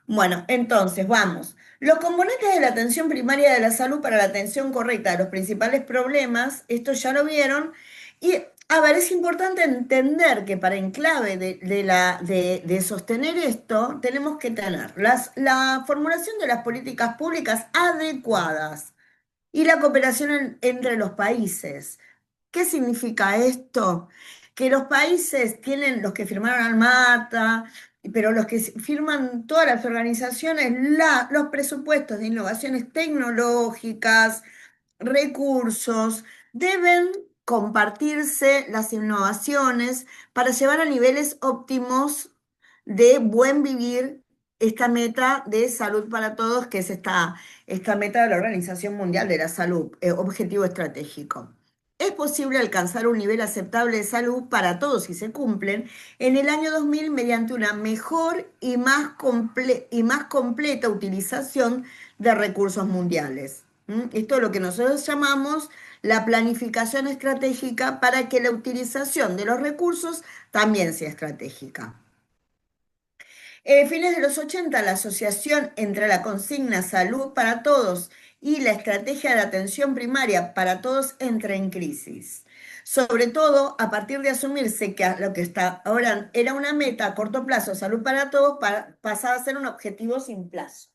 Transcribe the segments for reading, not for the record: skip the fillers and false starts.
Bueno, entonces vamos. Los componentes de la atención primaria de la salud para la atención correcta de los principales problemas, esto ya lo vieron. Y a ver, es importante entender que para en clave de sostener esto, tenemos que tener la formulación de las políticas públicas adecuadas y la cooperación entre los países. ¿Qué significa esto? Que los países tienen, los que firmaron al MATA, pero los que firman todas las organizaciones, los presupuestos de innovaciones tecnológicas, recursos, deben compartirse las innovaciones para llevar a niveles óptimos de buen vivir esta meta de salud para todos, que es esta meta de la Organización Mundial de la Salud, objetivo estratégico. Es posible alcanzar un nivel aceptable de salud para todos si se cumplen en el año 2000 mediante una mejor y más completa utilización de recursos mundiales. Esto es lo que nosotros llamamos la planificación estratégica para que la utilización de los recursos también sea estratégica. Fines de los 80, la asociación entre la consigna Salud para Todos y la estrategia de atención primaria para todos entra en crisis. Sobre todo a partir de asumirse que lo que está ahora era una meta a corto plazo, salud para todos, pasaba a ser un objetivo sin plazo.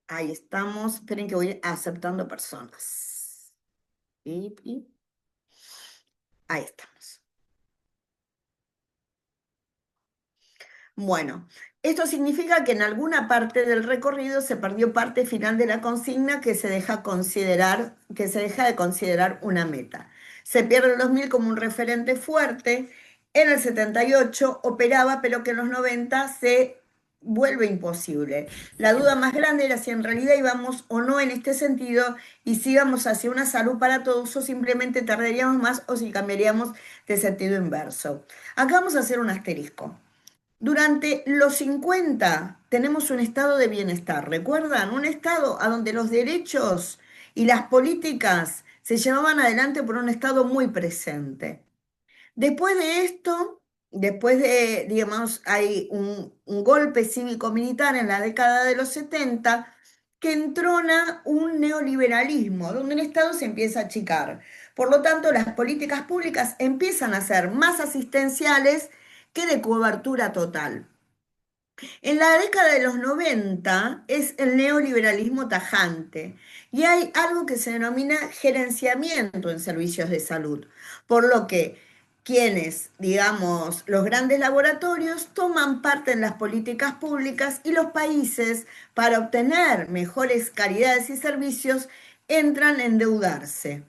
Ahí estamos. Esperen que voy aceptando personas. Y ahí estamos. Bueno, esto significa que en alguna parte del recorrido se perdió parte final de la consigna que se deja de considerar una meta. Se pierde el 2000 como un referente fuerte. En el 78 operaba, pero que en los 90 se vuelve imposible. La duda más grande era si en realidad íbamos o no en este sentido y si íbamos hacia una salud para todos o simplemente tardaríamos más o si cambiaríamos de sentido inverso. Acá vamos a hacer un asterisco. Durante los 50 tenemos un estado de bienestar, ¿recuerdan? Un estado a donde los derechos y las políticas se llevaban adelante por un estado muy presente. Después de esto, después de, digamos, hay un golpe cívico-militar en la década de los 70 que entrona un neoliberalismo, donde el Estado se empieza a achicar. Por lo tanto, las políticas públicas empiezan a ser más asistenciales que de cobertura total. En la década de los 90 es el neoliberalismo tajante y hay algo que se denomina gerenciamiento en servicios de salud, por lo que quienes, digamos, los grandes laboratorios toman parte en las políticas públicas y los países, para obtener mejores calidades y servicios, entran a endeudarse.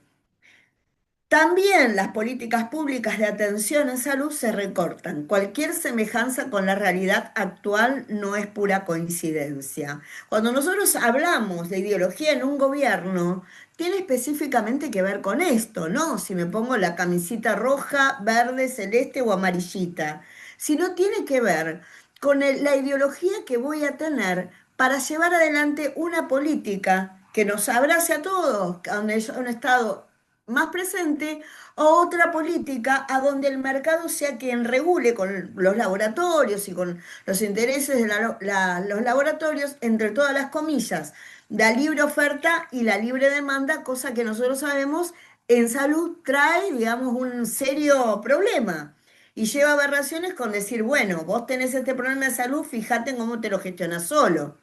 También las políticas públicas de atención en salud se recortan. Cualquier semejanza con la realidad actual no es pura coincidencia. Cuando nosotros hablamos de ideología en un gobierno, tiene específicamente que ver con esto, ¿no? Si me pongo la camisita roja, verde, celeste o amarillita. Sino tiene que ver con la ideología que voy a tener para llevar adelante una política que nos abrace a todos, donde haya un Estado más presente, o otra política a donde el mercado sea quien regule con los laboratorios y con los intereses de los laboratorios, entre todas las comillas, la libre oferta y la libre demanda, cosa que nosotros sabemos en salud trae, digamos, un serio problema. Y lleva aberraciones con decir, bueno, vos tenés este problema de salud, fíjate en cómo te lo gestionas solo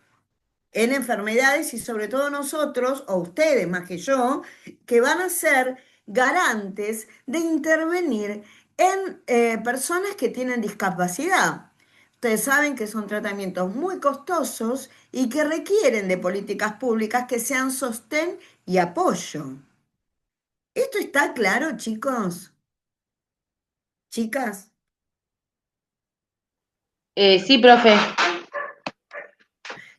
en enfermedades y sobre todo nosotros, o ustedes más que yo, que van a ser garantes de intervenir en personas que tienen discapacidad. Ustedes saben que son tratamientos muy costosos y que requieren de políticas públicas que sean sostén y apoyo. ¿Esto está claro, chicos? Chicas, Sí, profe.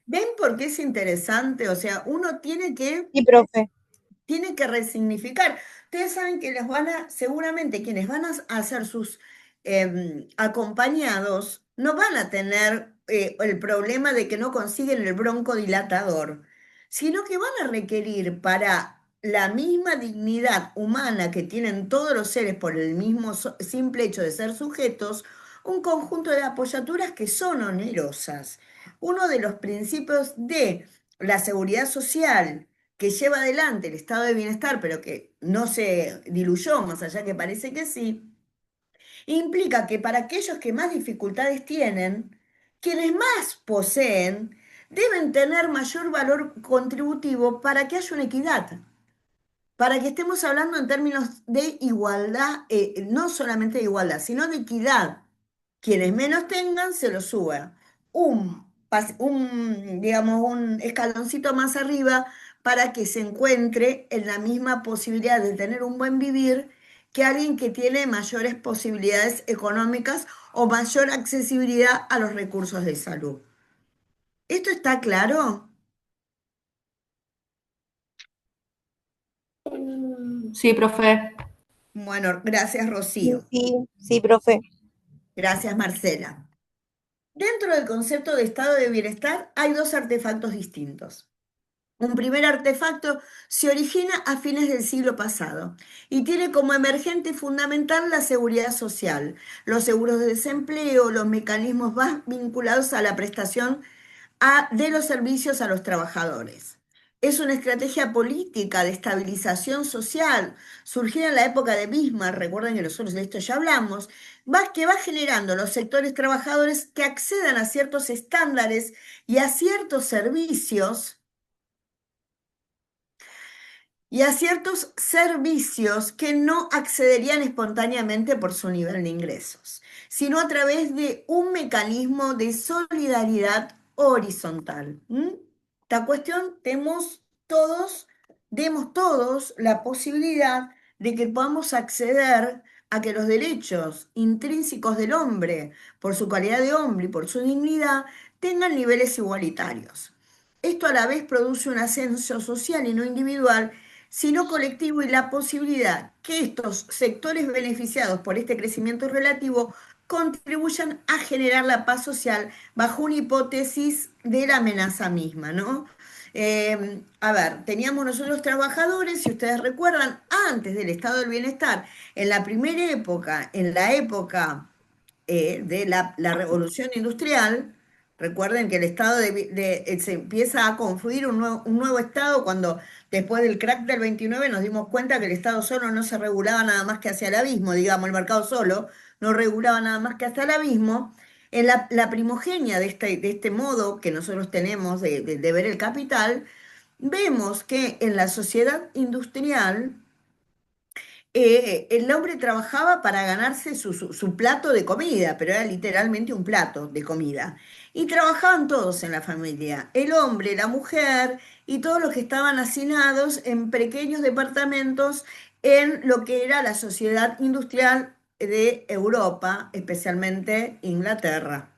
¿ven por qué es interesante? O sea, uno Sí, profe. tiene que resignificar. Ustedes saben que seguramente quienes van a hacer sus acompañados, no van a tener el problema de que no consiguen el broncodilatador, sino que van a requerir para la misma dignidad humana que tienen todos los seres por el mismo simple hecho de ser sujetos, un conjunto de apoyaturas que son onerosas. Uno de los principios de la seguridad social que lleva adelante el estado de bienestar, pero que no se diluyó, más allá que parece que sí, implica que para aquellos que más dificultades tienen, quienes más poseen, deben tener mayor valor contributivo para que haya una equidad, para que estemos hablando en términos de igualdad, no solamente de igualdad, sino de equidad. Quienes menos tengan, se lo suba. Digamos, un escaloncito más arriba para que se encuentre en la misma posibilidad de tener un buen vivir que alguien que tiene mayores posibilidades económicas o mayor accesibilidad a los recursos de salud. ¿Esto está claro? Sí, profe. Bueno, gracias, Sí, Rocío. sí, sí, profe. Gracias, Marcela. Dentro del concepto de estado de bienestar hay dos artefactos distintos. Un primer artefacto se origina a fines del siglo pasado y tiene como emergente fundamental la seguridad social, los seguros de desempleo, los mecanismos más vinculados a la prestación de los servicios a los trabajadores. Es una estrategia política de estabilización social, surgida en la época de Bismarck, recuerden que nosotros de esto ya hablamos, que va generando los sectores trabajadores que accedan a ciertos estándares y a ciertos servicios que no accederían espontáneamente por su nivel de ingresos, sino a través de un mecanismo de solidaridad horizontal. Esta cuestión demos todos la posibilidad de que podamos acceder a que los derechos intrínsecos del hombre, por su calidad de hombre y por su dignidad, tengan niveles igualitarios. Esto a la vez produce un ascenso social y no individual sino colectivo y la posibilidad que estos sectores beneficiados por este crecimiento relativo contribuyan a generar la paz social bajo una hipótesis de la amenaza misma, ¿no? A ver, teníamos nosotros trabajadores, si ustedes recuerdan, antes del estado del bienestar, en la primera época, en la época de la revolución industrial. Recuerden que el estado se empieza a confluir un nuevo estado cuando después del crack del 29 nos dimos cuenta que el estado solo no se regulaba nada más que hacia el abismo, digamos, el mercado solo no regulaba nada más que hasta el abismo. En la primogenia de este modo que nosotros tenemos de ver el capital, vemos que en la sociedad industrial el hombre trabajaba para ganarse su plato de comida, pero era literalmente un plato de comida. Y trabajaban todos en la familia, el hombre, la mujer y todos los que estaban hacinados en pequeños departamentos en lo que era la sociedad industrial de Europa, especialmente Inglaterra.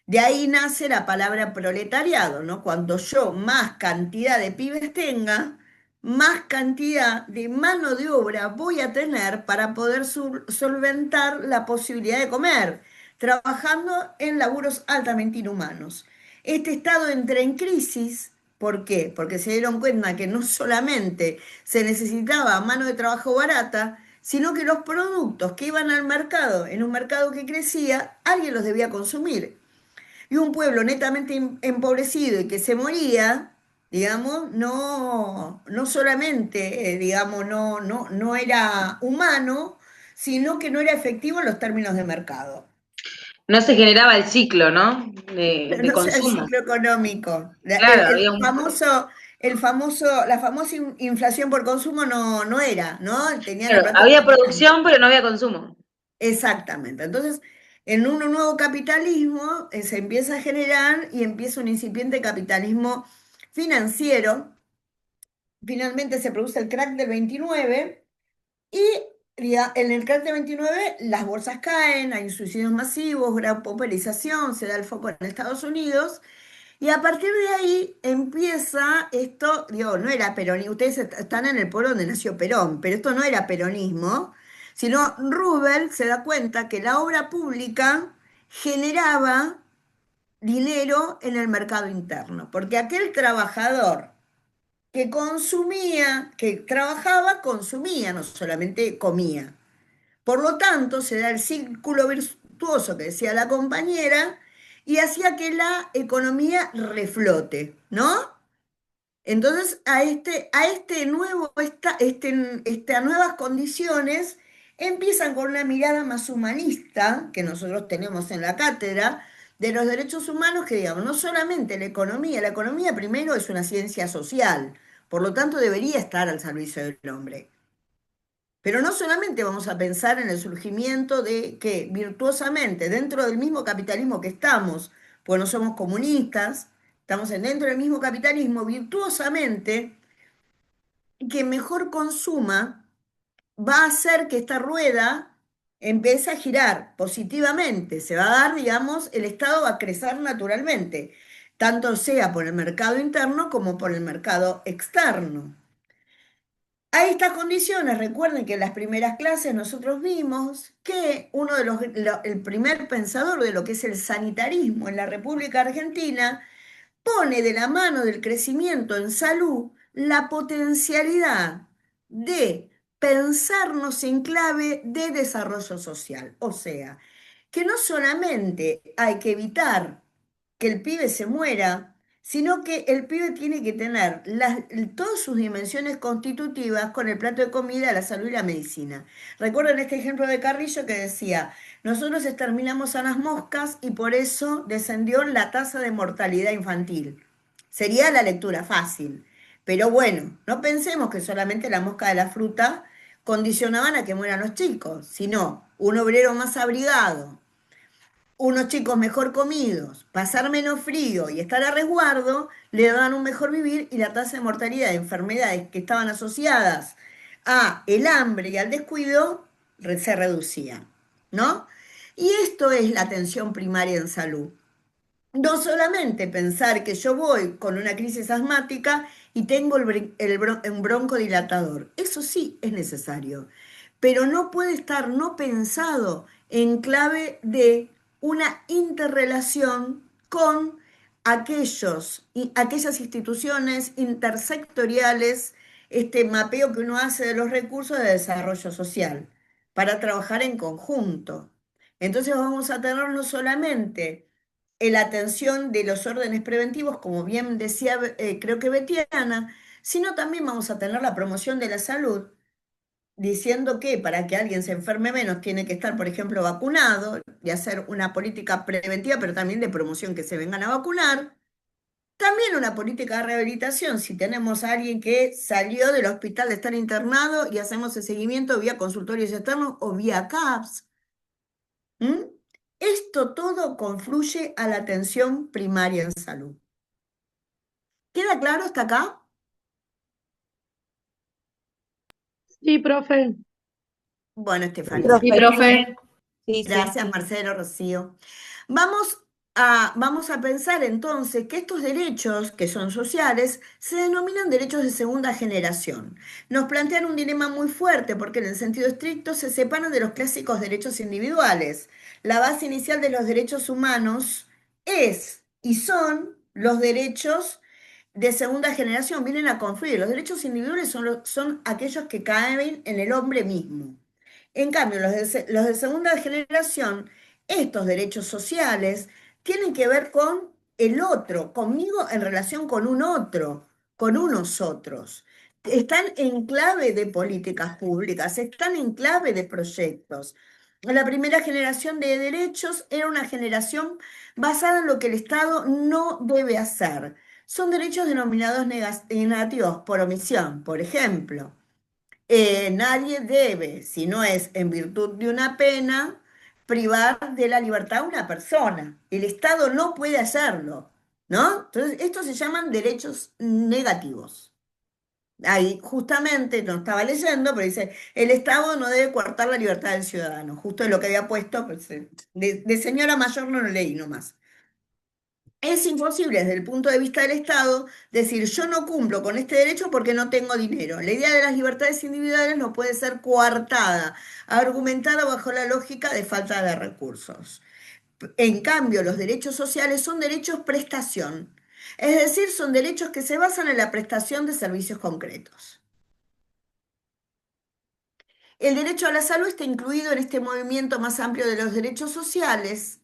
De ahí nace la palabra proletariado, ¿no? Cuando yo más cantidad de pibes tenga, más cantidad de mano de obra voy a tener para poder solventar la posibilidad de comer, trabajando en laburos altamente inhumanos. Este estado entra en crisis, ¿por qué? Porque se dieron cuenta que no solamente se necesitaba mano de trabajo barata, sino que los productos que iban al mercado, en un mercado que crecía, alguien los debía consumir. Y un pueblo netamente empobrecido y que se moría, digamos, no solamente, digamos, no era humano, sino que no era efectivo en los términos de mercado. No se generaba el ciclo, ¿no? De No sé el consumo. ciclo económico. Claro, había un... La famosa inflación por consumo no era, ¿no? Tenían el Claro, plato había capitalismo. producción, pero no había consumo. Exactamente. Entonces, en un nuevo capitalismo se empieza a generar y empieza un incipiente capitalismo financiero. Finalmente se produce el crack del 29 y en el crack del 29 las bolsas caen, hay suicidios masivos, gran pauperización, se da el foco en Estados Unidos y a partir de ahí empieza esto, digo, no era peronismo, ustedes están en el pueblo donde nació Perón, pero esto no era peronismo, sino Rubel se da cuenta que la obra pública generaba dinero en el mercado interno, porque aquel trabajador que consumía, que trabajaba, consumía, no solamente comía. Por lo tanto, se da el círculo virtuoso que decía la compañera y hacía que la economía reflote, ¿no? Entonces, estas nuevas condiciones empiezan con una mirada más humanista que nosotros tenemos en la cátedra de los derechos humanos, que digamos, no solamente la economía primero es una ciencia social, por lo tanto debería estar al servicio del hombre. Pero no solamente vamos a pensar en el surgimiento de que virtuosamente, dentro del mismo capitalismo que estamos, pues no somos comunistas, estamos dentro del mismo capitalismo, virtuosamente, que mejor consuma va a hacer que esta rueda empiece a girar positivamente. Se va a dar, digamos, el Estado va a crecer naturalmente, tanto sea por el mercado interno como por el mercado externo. A estas condiciones, recuerden que en las primeras clases nosotros vimos que el primer pensador de lo que es el sanitarismo en la República Argentina pone de la mano del crecimiento en salud la potencialidad de pensarnos en clave de desarrollo social. O sea, que no solamente hay que evitar que el pibe se muera, sino que el pibe tiene que tener todas sus dimensiones constitutivas con el plato de comida, la salud y la medicina. Recuerden este ejemplo de Carrillo que decía, nosotros exterminamos a las moscas y por eso descendió la tasa de mortalidad infantil. Sería la lectura fácil. Pero bueno, no pensemos que solamente la mosca de la fruta condicionaban a que mueran los chicos, sino un obrero más abrigado, unos chicos mejor comidos, pasar menos frío y estar a resguardo, le daban un mejor vivir y la tasa de mortalidad de enfermedades que estaban asociadas a el hambre y al descuido se reducía, ¿no? Y esto es la atención primaria en salud. No solamente pensar que yo voy con una crisis asmática y tengo un broncodilatador. Eso sí es necesario, pero no puede estar no pensado en clave de una interrelación con aquellas instituciones intersectoriales, este mapeo que uno hace de los recursos de desarrollo social para trabajar en conjunto. Entonces vamos a tener no solamente la atención de los órdenes preventivos, como bien decía, creo que Betiana, sino también vamos a tener la promoción de la salud, diciendo que para que alguien se enferme menos tiene que estar, por ejemplo, vacunado y hacer una política preventiva, pero también de promoción que se vengan a vacunar. También una política de rehabilitación, si tenemos a alguien que salió del hospital de estar internado y hacemos el seguimiento vía consultorios externos o vía CAPS. ¿Mm? Esto todo confluye a la atención primaria en salud. ¿Queda claro hasta acá? Sí, profe. Bueno, Sí, Estefanía. Sí, profe. profe. Sí, sí. Gracias, Marcelo, Rocío. Vamos a pensar entonces que estos derechos, que son sociales, se denominan derechos de segunda generación. Nos plantean un dilema muy fuerte porque en el sentido estricto se separan de los clásicos derechos individuales. La base inicial de los derechos humanos es y son los derechos de segunda generación, vienen a confluir. Los derechos individuales son aquellos que caen en el hombre mismo. En cambio, los de segunda generación, estos derechos sociales tienen que ver con el otro, conmigo en relación con un otro, con unos otros. Están en clave de políticas públicas, están en clave de proyectos. La primera generación de derechos era una generación basada en lo que el Estado no debe hacer. Son derechos denominados negativos por omisión, por ejemplo. Nadie debe, si no es en virtud de una pena, privar de la libertad a una persona. El Estado no puede hacerlo, ¿no? Entonces, estos se llaman derechos negativos. Ahí justamente, no estaba leyendo, pero dice, el Estado no debe coartar la libertad del ciudadano. Justo es lo que había puesto, pues, de señora mayor no lo leí nomás. Es imposible desde el punto de vista del Estado decir yo no cumplo con este derecho porque no tengo dinero. La idea de las libertades individuales no puede ser coartada, argumentada bajo la lógica de falta de recursos. En cambio, los derechos sociales son derechos prestación, es decir, son derechos que se basan en la prestación de servicios concretos. El derecho a la salud está incluido en este movimiento más amplio de los derechos sociales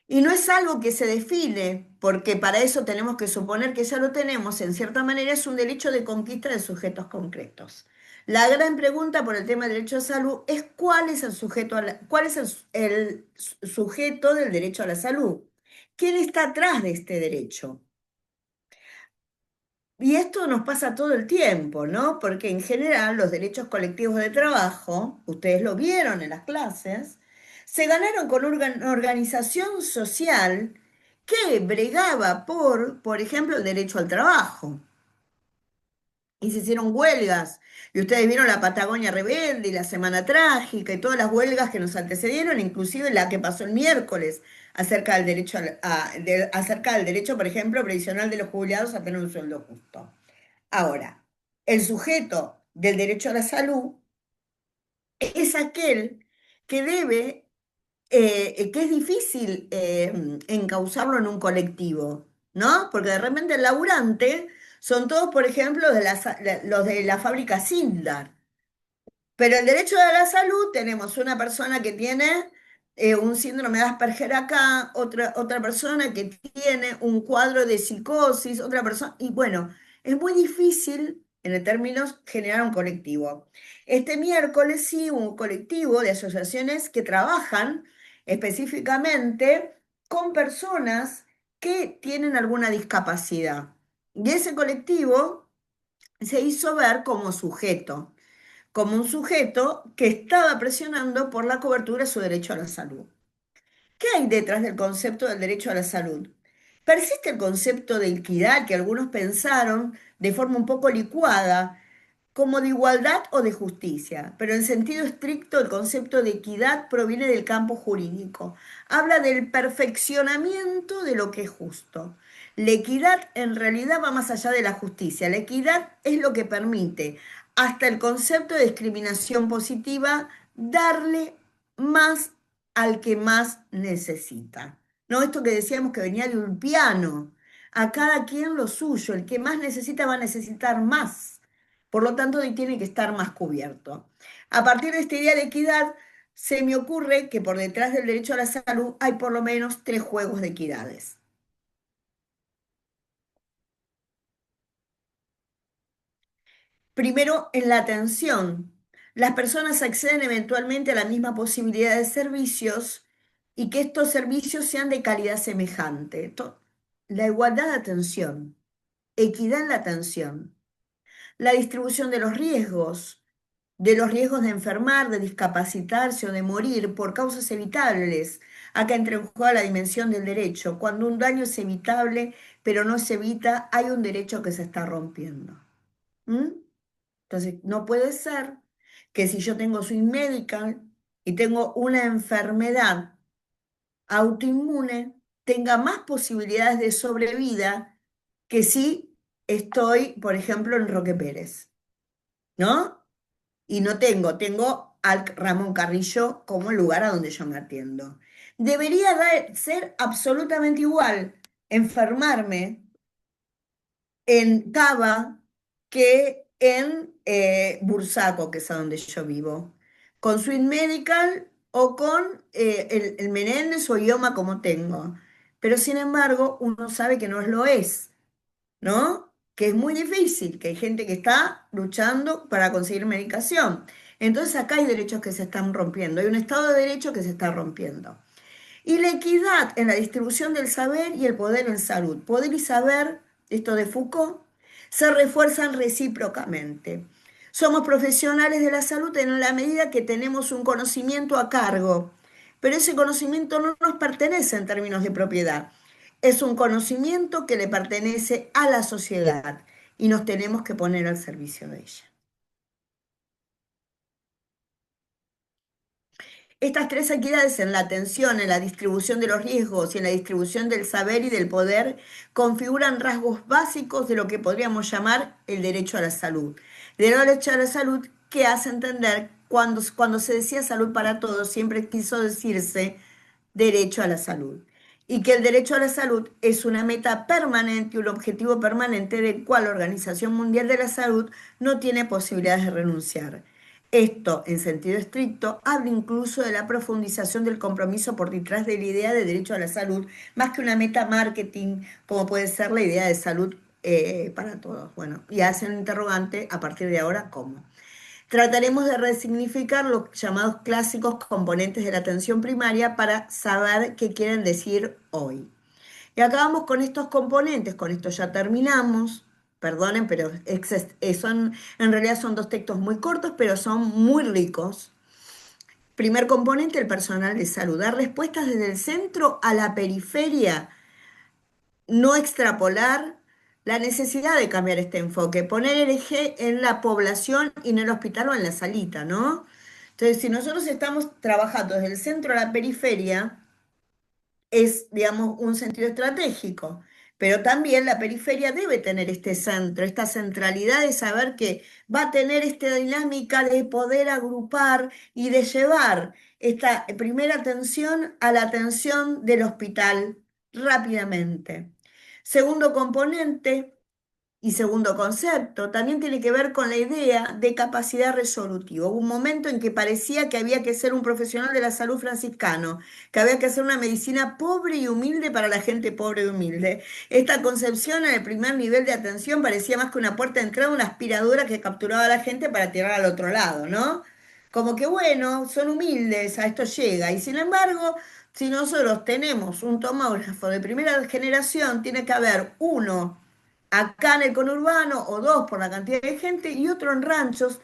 y no es algo que se define, porque para eso tenemos que suponer que ya lo tenemos, en cierta manera es un derecho de conquista de sujetos concretos. La gran pregunta por el tema del derecho a salud es cuál es el sujeto, cuál es el sujeto del derecho a la salud. ¿Quién está atrás de este derecho? Y esto nos pasa todo el tiempo, ¿no? Porque en general los derechos colectivos de trabajo, ustedes lo vieron en las clases, se ganaron con una organización social que bregaba por ejemplo, el derecho al trabajo. Y se hicieron huelgas. Y ustedes vieron la Patagonia Rebelde y la Semana Trágica y todas las huelgas que nos antecedieron, inclusive la que pasó el miércoles acerca del derecho, acerca del derecho, por ejemplo, previsional de los jubilados a tener un sueldo justo. Ahora, el sujeto del derecho a la salud es aquel que debe, que es difícil encauzarlo en un colectivo, ¿no? Porque de repente el laburante son todos, por ejemplo, los de la fábrica Sindar. Pero el derecho a la salud, tenemos una persona que tiene un síndrome de Asperger acá, otra persona que tiene un cuadro de psicosis, otra persona, y bueno, es muy difícil en términos generar un colectivo. Este miércoles sí hubo un colectivo de asociaciones que trabajan específicamente con personas que tienen alguna discapacidad. Y ese colectivo se hizo ver como un sujeto que estaba presionando por la cobertura de su derecho a la salud. ¿Qué hay detrás del concepto del derecho a la salud? Persiste el concepto de equidad que algunos pensaron de forma un poco licuada como de igualdad o de justicia, pero en sentido estricto el concepto de equidad proviene del campo jurídico. Habla del perfeccionamiento de lo que es justo. La equidad en realidad va más allá de la justicia. La equidad es lo que permite, hasta el concepto de discriminación positiva, darle más al que más necesita. No esto que decíamos que venía de un piano. A cada quien lo suyo. El que más necesita va a necesitar más. Por lo tanto, tiene que estar más cubierto. A partir de esta idea de equidad, se me ocurre que por detrás del derecho a la salud hay por lo menos tres juegos de equidades. Primero, en la atención. Las personas acceden eventualmente a la misma posibilidad de servicios y que estos servicios sean de calidad semejante. La igualdad de atención, equidad en la atención, la distribución de los riesgos de enfermar, de discapacitarse o de morir por causas evitables. Acá entra en juego la dimensión del derecho. Cuando un daño es evitable, pero no se evita, hay un derecho que se está rompiendo. ¿Mm? Entonces, no puede ser que si yo tengo Swing Medical y tengo una enfermedad autoinmune, tenga más posibilidades de sobrevida que si estoy, por ejemplo, en Roque Pérez, ¿no? Y no tengo al Ramón Carrillo como el lugar a donde yo me atiendo. Debería ser absolutamente igual enfermarme en Cava que en Bursaco, que es a donde yo vivo, con Sweet Medical o con el Menéndez o IOMA como tengo. Pero sin embargo, uno sabe que no lo es, ¿no? Que es muy difícil, que hay gente que está luchando para conseguir medicación. Entonces acá hay derechos que se están rompiendo, hay un Estado de Derecho que se está rompiendo. Y la equidad en la distribución del saber y el poder en salud. Poder y saber, esto de Foucault, se refuerzan recíprocamente. Somos profesionales de la salud en la medida que tenemos un conocimiento a cargo, pero ese conocimiento no nos pertenece en términos de propiedad. Es un conocimiento que le pertenece a la sociedad y nos tenemos que poner al servicio de ella. Estas tres equidades en la atención, en la distribución de los riesgos y en la distribución del saber y del poder configuran rasgos básicos de lo que podríamos llamar el derecho a la salud. El derecho a la salud que hace entender cuando se decía salud para todos, siempre quiso decirse derecho a la salud. y que el derecho a la salud es una meta permanente y un objetivo permanente del cual la Organización Mundial de la Salud no tiene posibilidades de renunciar. Esto, en sentido estricto, habla incluso de la profundización del compromiso por detrás de la idea de derecho a la salud, más que una meta marketing, como puede ser la idea de salud para todos. Bueno, y hace un interrogante a partir de ahora, ¿cómo? Trataremos de resignificar los llamados clásicos componentes de la atención primaria para saber qué quieren decir hoy. Y acabamos con estos componentes, con esto ya terminamos. Perdonen, pero en realidad son dos textos muy cortos, pero son muy ricos. Primer componente, el personal de salud. Dar respuestas desde el centro a la periferia, no extrapolar la necesidad de cambiar este enfoque, poner el eje en la población y en el hospital o en la salita, ¿no? Entonces, si nosotros estamos trabajando desde el centro a la periferia, es, digamos, un sentido estratégico, pero también la periferia debe tener este centro, esta centralidad de saber que va a tener esta dinámica de poder agrupar y de llevar esta primera atención a la atención del hospital rápidamente. Segundo componente, y segundo concepto, también tiene que ver con la idea de capacidad resolutiva. Hubo un momento en que parecía que había que ser un profesional de la salud franciscano, que había que hacer una medicina pobre y humilde para la gente pobre y humilde. Esta concepción en el primer nivel de atención parecía más que una puerta de entrada, una aspiradora que capturaba a la gente para tirar al otro lado, ¿no? Como que bueno, son humildes, a esto llega. Y sin embargo, si nosotros tenemos un tomógrafo de primera generación, tiene que haber uno acá en el conurbano o dos por la cantidad de gente y otro en ranchos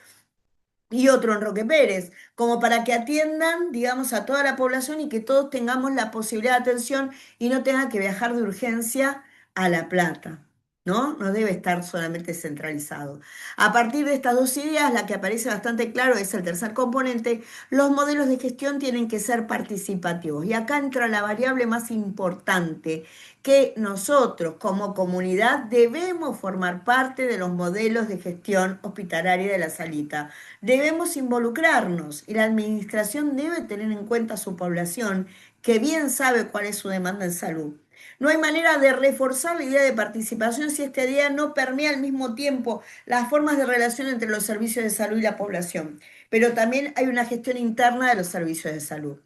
y otro en Roque Pérez, como para que atiendan, digamos, a toda la población y que todos tengamos la posibilidad de atención y no tenga que viajar de urgencia a La Plata. ¿No? No debe estar solamente centralizado. A partir de estas dos ideas, la que aparece bastante claro es el tercer componente, los modelos de gestión tienen que ser participativos. Y acá entra la variable más importante, que nosotros como comunidad debemos formar parte de los modelos de gestión hospitalaria de la salita. Debemos involucrarnos y la administración debe tener en cuenta a su población, que bien sabe cuál es su demanda en salud. No hay manera de reforzar la idea de participación si esta idea no permea al mismo tiempo las formas de relación entre los servicios de salud y la población. Pero también hay una gestión interna de los servicios de salud.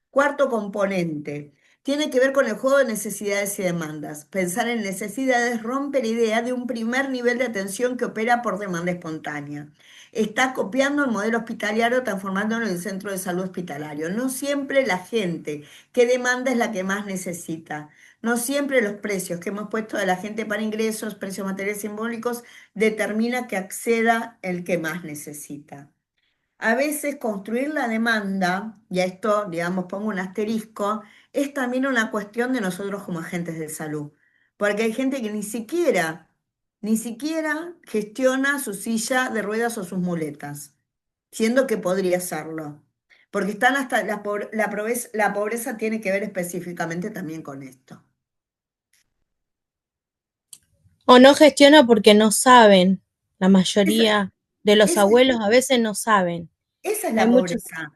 Cuarto componente. Tiene que ver con el juego de necesidades y demandas. Pensar en necesidades rompe la idea de un primer nivel de atención que opera por demanda espontánea. Está copiando el modelo hospitalario, transformándolo en el centro de salud hospitalario. No siempre la gente que demanda es la que más necesita. No siempre los precios que hemos puesto de la gente para ingresos, precios materiales simbólicos, determina que acceda el que más necesita. A veces construir la demanda, y a esto, digamos, pongo un asterisco, es también una cuestión de nosotros como agentes de salud. Porque hay gente que ni siquiera gestiona su silla de ruedas o sus muletas, siendo que podría hacerlo. Porque están hasta la pobreza tiene que ver específicamente también con esto. O no gestiona porque no saben. La Esa, mayoría de los esa abuelos a veces no saben. esa es Hay la muchos, pobreza.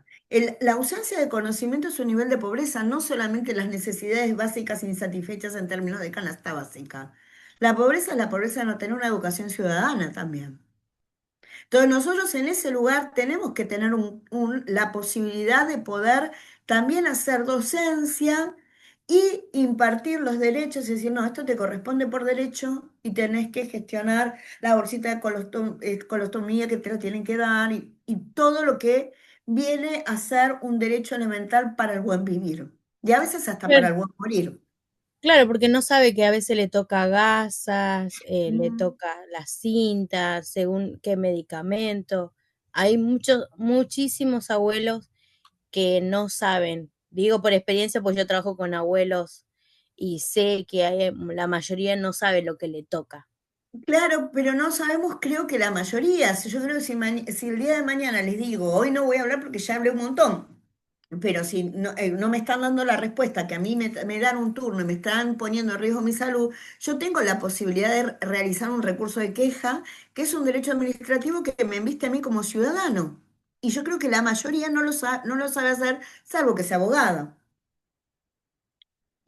La ausencia de conocimiento es un nivel de pobreza, no solamente las necesidades básicas insatisfechas en términos de canasta básica. La pobreza es la pobreza de no tener una educación ciudadana también. Entonces nosotros en ese lugar tenemos que tener la posibilidad de poder también hacer docencia y impartir los derechos y decir, no, esto te corresponde por derecho y tenés que gestionar la bolsita de colostomía que te la tienen que dar y todo lo que viene a ser un derecho elemental para el buen vivir y a veces hasta para claro, el buen morir. claro, porque no sabe que a veces le toca gasas, le Mm. toca las cintas, según qué medicamento. Hay muchísimos abuelos que no saben. Digo por experiencia, pues yo trabajo con abuelos y sé que la mayoría no sabe lo que le toca. Claro, pero no sabemos, creo que la mayoría. Yo creo que si el día de mañana les digo, hoy no voy a hablar porque ya hablé un montón, pero si no me están dando la respuesta, que a mí me dan un turno y me están poniendo en riesgo mi salud, yo tengo la posibilidad de realizar un recurso de queja, que es un derecho administrativo que me enviste a mí como ciudadano. Y yo creo que la mayoría no lo sabe hacer, salvo que sea abogado.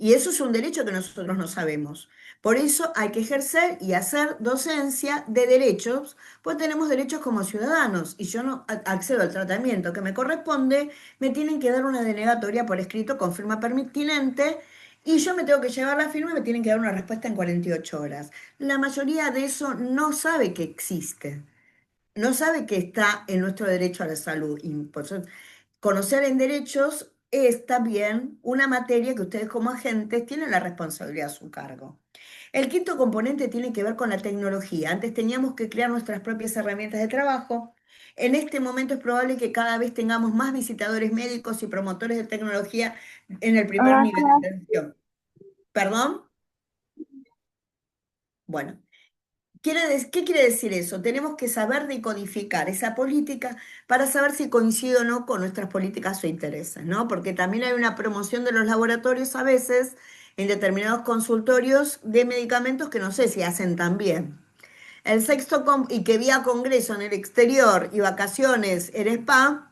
Y eso es un derecho que nosotros no sabemos. Por eso hay que ejercer y hacer docencia de derechos, pues tenemos derechos como ciudadanos y yo no accedo al tratamiento que me corresponde, me tienen que dar una denegatoria por escrito con firma pertinente y yo me tengo que llevar la firma y me tienen que dar una respuesta en 48 horas. La mayoría de eso no sabe que existe, no sabe que está en nuestro derecho a la salud. Y por eso conocer en derechos es también una materia que ustedes como agentes tienen la responsabilidad a su cargo. El quinto componente tiene que ver con la tecnología. Antes teníamos que crear nuestras propias herramientas de trabajo. En este momento es probable que cada vez tengamos más visitadores médicos y promotores de tecnología en el primer nivel de atención. ¿Perdón? Bueno, ¿qué quiere decir eso? Tenemos que saber decodificar esa política para saber si coincide o no con nuestras políticas o intereses, ¿no? Porque también hay una promoción de los laboratorios a veces en determinados consultorios de medicamentos que no sé si hacen tan bien. El sexto, y que vía congreso en el exterior y vacaciones en spa,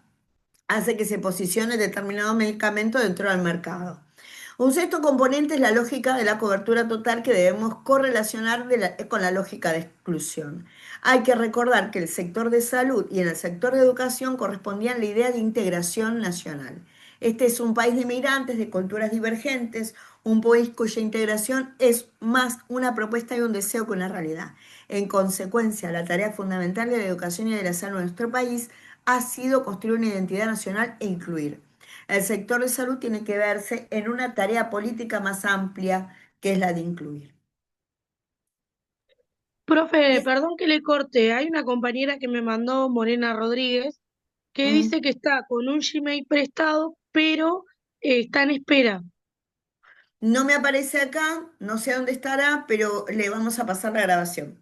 hace que se posicione determinado medicamento dentro del mercado. Un sexto componente es la lógica de la cobertura total que debemos correlacionar con la lógica de exclusión. Hay que recordar que el sector de salud y en el sector de educación correspondían la idea de integración nacional. Este es un país de migrantes, de culturas divergentes, un país cuya integración es más una propuesta y un deseo que una realidad. En consecuencia, la tarea fundamental de la educación y de la salud en nuestro país ha sido construir una identidad nacional e incluir. El sector de salud tiene que verse en una tarea política más amplia, que es la de incluir. Profe, Es- perdón que le corte. Hay una compañera que me mandó, Morena Rodríguez, que mm, dice que está con un Gmail prestado, pero está en espera. no me aparece acá, no sé dónde estará, pero le vamos a pasar la grabación.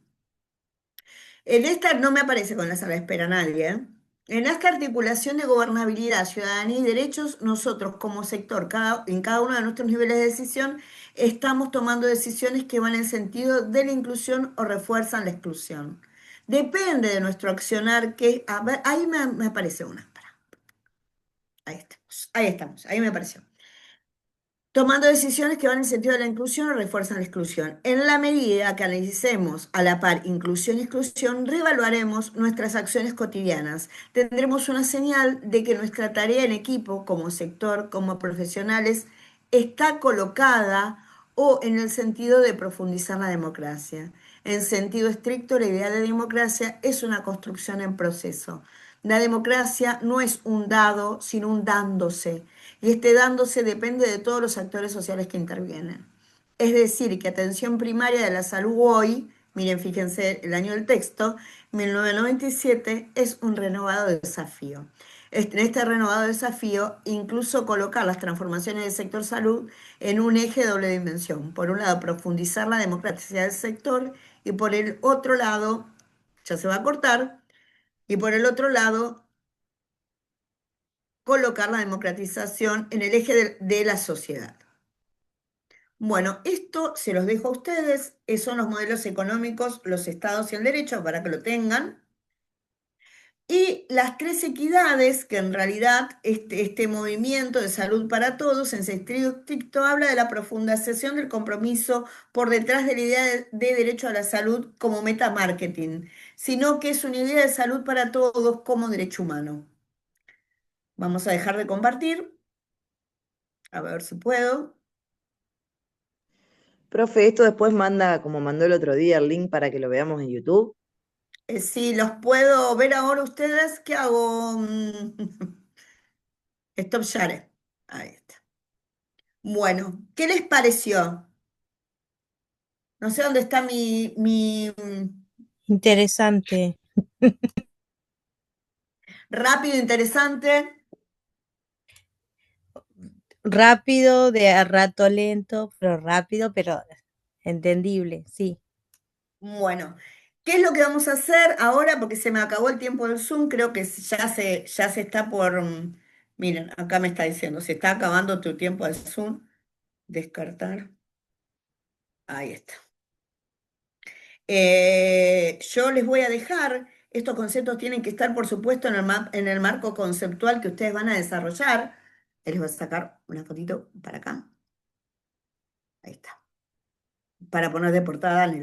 En esta no me aparece con la sala de espera nadie, ¿eh? En esta articulación de gobernabilidad, ciudadanía y derechos, nosotros como sector, en cada uno de nuestros niveles de decisión, estamos tomando decisiones que van en sentido de la inclusión o refuerzan la exclusión. Depende de nuestro accionar que... A ver, ahí me aparece una. Espera, ahí estamos, ahí me apareció. Tomando decisiones que van en sentido de la inclusión o refuerzan la exclusión. En la medida que analicemos a la par inclusión y exclusión, reevaluaremos nuestras acciones cotidianas. Tendremos una señal de que nuestra tarea en equipo, como sector, como profesionales, está colocada o en el sentido de profundizar la democracia. En sentido estricto, la idea de democracia es una construcción en proceso. La democracia no es un dado, sino un dándose. Y este dándose depende de todos los actores sociales que intervienen. Es decir, que atención primaria de la salud hoy, miren, fíjense el año del texto, 1997, es un renovado desafío. En este renovado desafío, incluso colocar las transformaciones del sector salud en un eje de doble dimensión. Por un lado, profundizar la democracia del sector y por el otro lado, ya se va a cortar, y por el otro lado, colocar la democratización en el eje de la sociedad. Bueno, esto se los dejo a ustedes, son los modelos económicos, los estados y el derecho para que lo tengan. Y las tres equidades, que en realidad este movimiento de salud para todos, en sentido estricto, habla de la profundización del compromiso por detrás de la idea de derecho a la salud como meta marketing, sino que es una idea de salud para todos como derecho humano. Vamos a dejar de compartir, a ver si puedo. Profe, esto después manda, como mandó el otro día, el link para que lo veamos en YouTube. Si los puedo ver ahora ustedes, ¿qué hago? Stop share. Ahí está. Bueno, ¿qué les pareció? No sé dónde está Interesante. rápido, interesante. Rápido, de a rato lento, pero rápido, pero entendible, sí. Bueno, ¿qué es lo que vamos a hacer ahora? Porque se me acabó el tiempo del Zoom, creo que ya se está por... miren, acá me está diciendo, se está acabando tu tiempo del Zoom. Descartar. Ahí está. Yo les voy a dejar, estos conceptos tienen que estar, por supuesto, en el marco conceptual que ustedes van a desarrollar. Les voy a sacar una fotito para acá. Ahí está. Para poner de portada en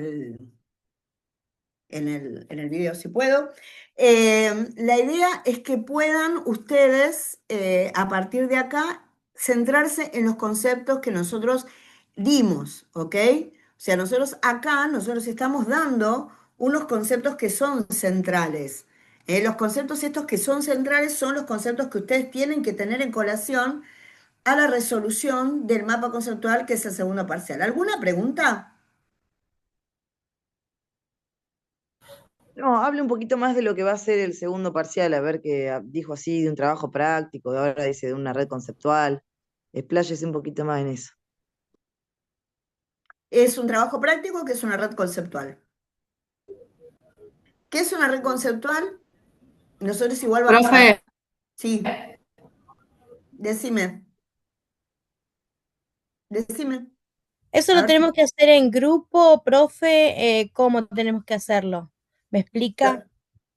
el video si puedo. La idea es que puedan ustedes, a partir de acá, centrarse en los conceptos que nosotros dimos, ¿ok? O sea, nosotros estamos dando unos conceptos que son centrales. Los conceptos estos que son centrales son los conceptos que ustedes tienen que tener en colación a la resolución del mapa conceptual, que es el segundo parcial. ¿Alguna pregunta? No, hable un poquito más de lo que va a ser el segundo parcial, a ver que dijo así de un trabajo práctico, de ahora dice de una red conceptual. Expláyese un poquito más en eso. Es un trabajo práctico que es una red conceptual. ¿Qué es una red conceptual? Nosotros igual vamos a... Profe, Sí, decime. Decime. ¿Eso A lo ver si tenemos que hacer en grupo, profe? ¿Cómo tenemos que hacerlo? ¿Me explica?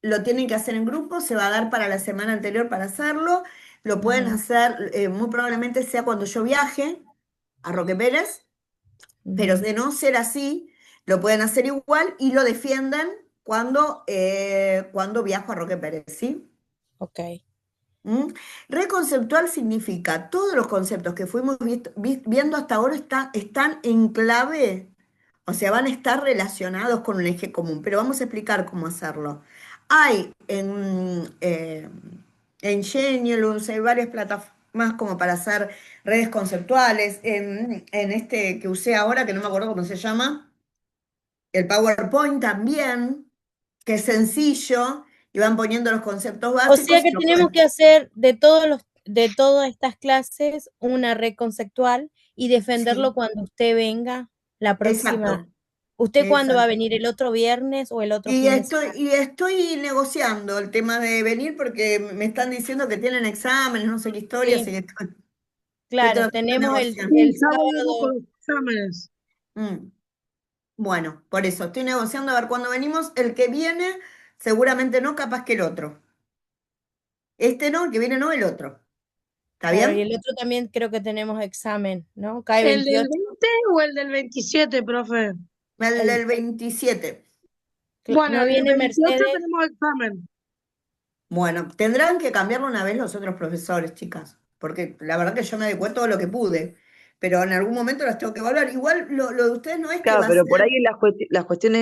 lo tienen que hacer en grupo, se va a dar para la semana anterior para hacerlo. Lo pueden Ujú, hacer, muy probablemente sea cuando yo viaje a Roque Pérez, pero ujú, de no ser así, lo pueden hacer igual y lo defienden cuando viajo a Roque Pérez, ¿sí? ok. ¿Mm? Reconceptual significa todos los conceptos que fuimos viendo hasta ahora están en clave, o sea, van a estar relacionados con un eje común, pero vamos a explicar cómo hacerlo. Hay en Genius, hay varias plataformas como para hacer redes conceptuales, en este que usé ahora, que no me acuerdo cómo se llama, el PowerPoint también, que es sencillo, y van poniendo los conceptos O sea básicos y que lo tenemos pueden. que hacer de todas estas clases una red conceptual y defenderlo Sí, cuando usted venga la próxima. exacto, ¿Usted cuándo va a exacto. venir? ¿El otro viernes o el otro fin de semana? Y estoy negociando el tema de venir porque me están diciendo que tienen exámenes, no sé qué historia, así Sí, que estoy claro, tratando de tenemos negociar. Sí, el ya volvemos con sábado. los exámenes. Mm, Bueno, por eso estoy negociando a ver cuándo venimos. El que viene, seguramente no, capaz que el otro. Este no, el que viene no, el otro. ¿Está Claro, y bien? el otro también creo que tenemos examen, ¿no? Cae ¿El del 28. 20 o el del 27, profe? El El, del 27. Bueno, ¿no el del viene 28 Mercedes? tenemos examen. Bueno, tendrán que cambiarlo una vez los otros profesores, chicas, porque la verdad que yo me adecué todo lo que pude, pero en algún momento las tengo que evaluar. Igual lo de ustedes no es que Claro, va a pero por ser. ahí las cuestiones